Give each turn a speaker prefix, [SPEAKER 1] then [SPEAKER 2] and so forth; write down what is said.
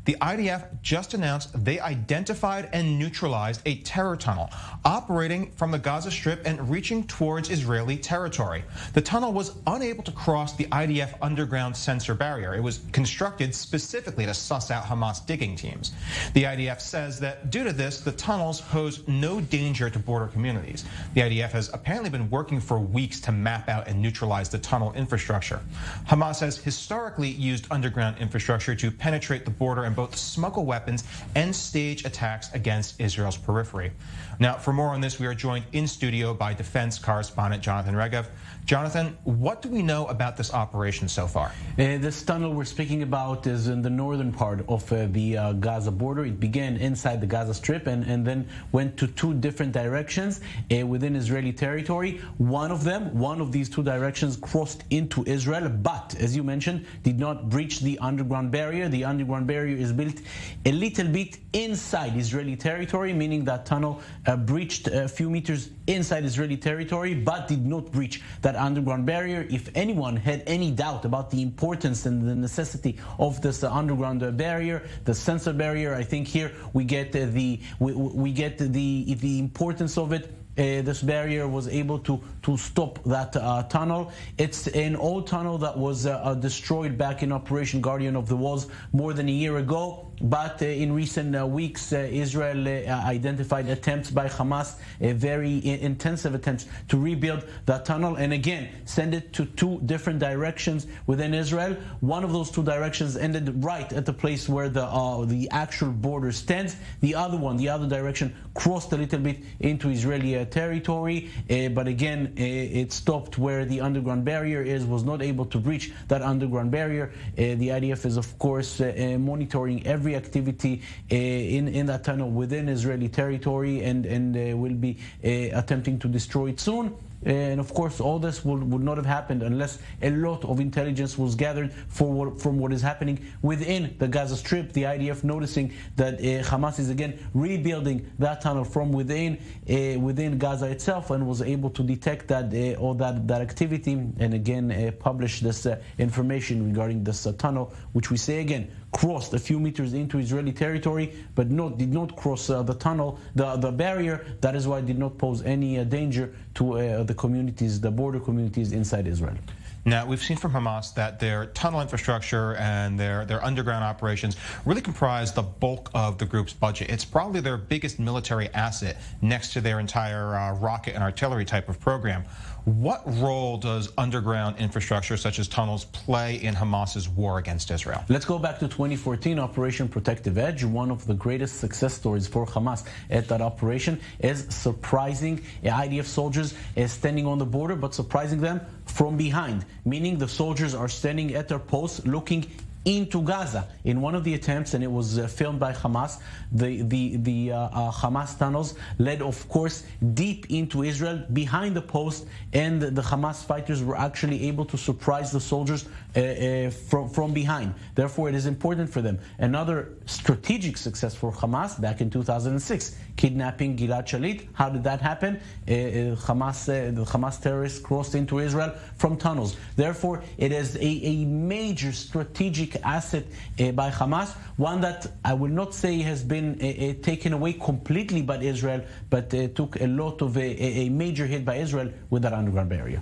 [SPEAKER 1] the IDF just announced they identified and neutralized a terror tunnel operating from the Gaza Strip and reaching towards Israeli territory. The tunnel was unable to cross the IDF underground sensor barrier. It was constructed specifically to suss out Hamas digging teams. The IDF says that due to this, the tunnels pose no danger to border communities. The IDF has apparently been working for weeks to map out and neutralize the tunnel infrastructure. Hamas has historically used underground infrastructure to penetrate the border and both smuggle weapons and stage attacks against Israel's periphery. Now, for more on this, we are joined in studio by defense correspondent Jonathan Regev. Jonathan, what do we know about this operation so far?
[SPEAKER 2] This tunnel we're speaking about is in the northern part of the Gaza border. It began inside the Gaza Strip and then went to two different directions within Israeli territory. One of these two directions crossed into Israel, but as you mentioned, did not breach the underground barrier. The underground barrier is built a little bit inside Israeli territory, meaning that tunnel breached a few meters inside Israeli territory, but did not breach that underground barrier. If anyone had any doubt about the importance and the necessity of this underground barrier, the sensor barrier, I think here we get the importance of it. This barrier was able to stop that tunnel. It's an old tunnel that was destroyed back in Operation Guardian of the Walls more than a year ago. But in recent weeks, Israel identified attempts by Hamas, very intensive attempts to rebuild that tunnel, and again send it to two different directions within Israel. One of those two directions ended right at the place where the actual border stands. The other direction crossed a little bit into Israeli territory, but again it stopped where the underground barrier was not able to breach that underground barrier. The IDF is of course monitoring every activity in that tunnel within Israeli territory and will be attempting to destroy it soon. And of course, all this would not have happened unless a lot of intelligence was gathered from what is happening within the Gaza Strip. The IDF noticing that Hamas is again rebuilding that tunnel from within Gaza itself, and was able to detect that activity, and again publish this information regarding this tunnel, which we say again crossed a few meters into Israeli territory, but did not cross the tunnel, the barrier. That is why it did not pose any danger to the communities, the border communities inside Israel.
[SPEAKER 1] Now, we've seen from Hamas that their tunnel infrastructure and their underground operations really comprise the bulk of the group's budget. It's probably their biggest military asset next to their entire rocket and artillery type of program. What role does underground infrastructure such as tunnels play in Hamas's war against Israel?
[SPEAKER 2] Let's go back to 2014, Operation Protective Edge. One of the greatest success stories for Hamas at that operation is surprising IDF soldiers standing on the border, but surprising them from behind, meaning the soldiers are standing at their posts looking into Gaza. In one of the attempts, and it was filmed by Hamas, the Hamas tunnels led, of course, deep into Israel behind the post, and the Hamas fighters were actually able to surprise the soldiers from behind. Therefore, it is important for them. Another strategic success for Hamas back in 2006, kidnapping Gilad Shalit. How did that happen? The Hamas terrorists crossed into Israel from tunnels. Therefore, it is a major strategic asset by Hamas, one that I will not say has been taken away completely by Israel, but took a lot of a major hit by Israel with that underground barrier.